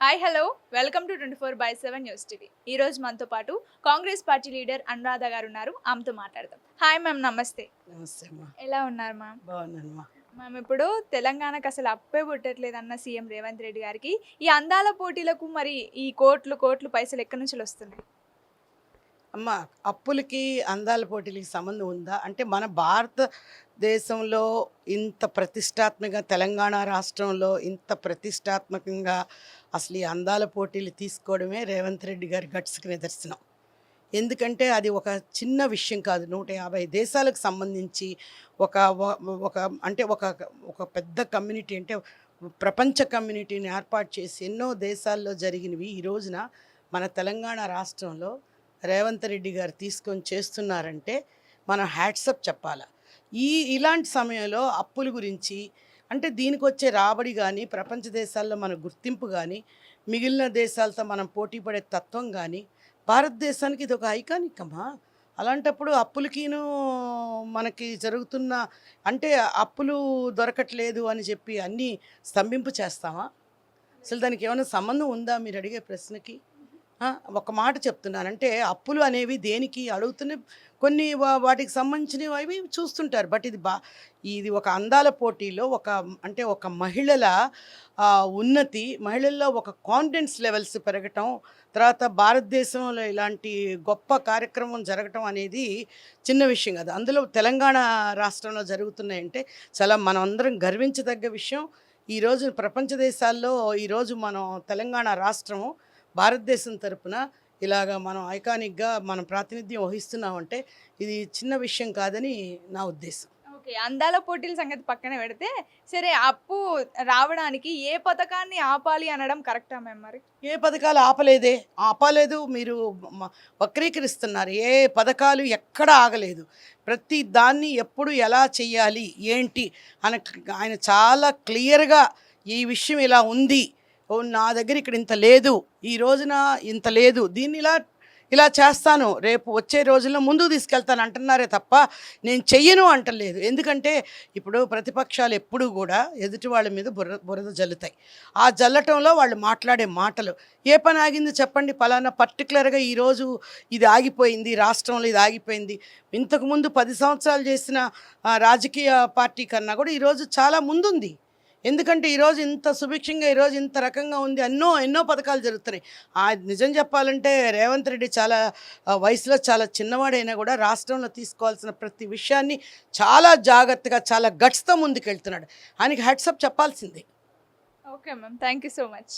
Hi hello welcome to 24/7 news TV. ఈ రోజు మనతో పాటు కాంగ్రెస్ పార్టీ లీడర్ అనురాధ గారు ఉన్నారు. ఆమెతో మాట్లాడదాం. హాయ్ మ్యామ్, నమస్తే. నమస్తే అమ్మా. ఎలా ఉన్నారు మ్యామ్? బాగున్నానమ్మా. మ్యామ్, ఇప్పుడు తెలంగాణకు అసలు అప్పే పుట్టట్లేదన్న సీఎం రేవంత్ రెడ్డి గారికి ఈ అందాల పోటీలకు మరి ఈ కోట్లు పైసలు ఎక్కడి నుంచి వస్తున్నాయి? అమ్మ, అప్పులకి అందాల పోటీలకి సంబంధం ఉందా అంటే మన భారతదేశంలో ఇంత ప్రతిష్టాత్మకంగా, తెలంగాణ రాష్ట్రంలో ఇంత ప్రతిష్టాత్మకంగా అసలు ఈ అందాల పోటీలు తీసుకోవడమే రేవంత్ రెడ్డి గారి గట్స్కి నిదర్శనం. ఎందుకంటే అది ఒక చిన్న విషయం కాదు. 150 దేశాలకు సంబంధించి ఒక ఒక అంటే ఒక ఒక పెద్ద కమ్యూనిటీ, అంటే ప్రపంచ కమ్యూనిటీని ఏర్పాటు చేసి ఎన్నో దేశాల్లో జరిగినవి ఈ రోజున మన తెలంగాణ రాష్ట్రంలో రేవంత్ రెడ్డి గారు తీసుకొని చేస్తున్నారంటే మనం హ్యాట్సప్ చెప్పాలి. ఇలాంటి సమయంలో అప్పుల గురించి, అంటే దీనికి వచ్చే రాబడి కానీ, ప్రపంచ దేశాల్లో మన గుర్తింపు కానీ, మిగిలిన దేశాలతో మనం పోటీ పడే తత్వం కానీ భారతదేశానికి ఇది ఒక ఐకానిక్ అమ్మా. అలాంటప్పుడు అప్పులకిను మనకి జరుగుతున్న, అంటే అప్పులు దొరకట్లేదు అని చెప్పి అన్నీ స్తంభింపు చేస్తామా? అసలు దానికి ఏమైనా సంబంధం ఉందా మీరు అడిగే ప్రశ్నకి? ఒక మాట చెప్తున్నానంటే అప్పులు అనేవి దేనికి అడుగుతున్న కొన్ని వాటికి సంబంధించినవి అవి చూస్తుంటారు. బట్ ఇది ఒక అందాల పోటీలో అంటే ఒక మహిళల ఉన్నతి, మహిళల్లో ఒక కాన్ఫిడెన్స్ లెవెల్స్ పెరగటం, తర్వాత భారతదేశంలో ఇలాంటి గొప్ప కార్యక్రమం జరగటం అనేది చిన్న విషయం కాదు. అందులో తెలంగాణ రాష్ట్రంలో జరుగుతున్నాయంటే చాలా మనం అందరం గర్వించదగ్గ విషయం. ఈరోజు ప్రపంచ దేశాల్లో ఈరోజు మనం తెలంగాణ రాష్ట్రము భారతదేశం తరపున ఇలాగా మనం ఐకానిక్గా మనం ప్రాతినిధ్యం వహిస్తున్నామంటే ఇది చిన్న విషయం కాదని నా ఉద్దేశం. ఓకే, అందాల పోటీల సంగతి పక్కన పెడితే సరే, అప్పు రావడానికి ఏ పథకాన్ని ఆపాలి అనడం కరెక్టా మేము? మరి ఏ పథకాలు ఆపలేదు, మీరు వక్రీకరిస్తున్నారు. ఏ పథకాలు ఎక్కడ ఆగలేదు. ప్రతి దాన్ని ఎప్పుడు ఎలా చెయ్యాలి ఏంటి ఆయన చాలా క్లియర్గా ఈ విషయం ఇలా ఉంది, నా దగ్గర ఇక్కడ ఇంత లేదు, ఈ రోజున ఇంత లేదు, దీన్ని ఇలా చేస్తాను, రేపు వచ్చే రోజుల్లో ముందుకు తీసుకెళ్తాను అంటున్నారే తప్ప నేను చెయ్యను అంటలేదు. ఎందుకంటే ఇప్పుడు ప్రతిపక్షాలు ఎప్పుడూ కూడా ఎదుటి వాళ్ళ మీద బురద జల్లుతాయి. ఆ జల్లటంలో వాళ్ళు మాట్లాడే మాటలు, ఏ పని ఆగింది చెప్పండి, పలానా పర్టికులర్గా ఈరోజు ఇది ఆగిపోయింది, రాష్ట్రంలో ఇది ఆగిపోయింది. ఇంతకుముందు 10 సంవత్సరాలు చేసిన రాజకీయ పార్టీ కన్నా కూడా ఈరోజు చాలా ముందుంది. ఎందుకంటే ఈరోజు ఇంత సుభిక్షంగా, ఈరోజు ఇంత రకంగా ఉంది, ఎన్నో పథకాలు జరుగుతున్నాయి. నిజం చెప్పాలంటే రేవంత్ రెడ్డి చాలా వయసులో చాలా చిన్నవాడైనా కూడా రాష్ట్రంలో తీసుకోవాల్సిన ప్రతి విషయాన్ని చాలా జాగ్రత్తగా, చాలా గట్స్తో ముందుకెళ్తున్నాడు. ఆయనకి హ్యాట్సప్ చెప్పాల్సిందే. Okay ma'am, thank you so much.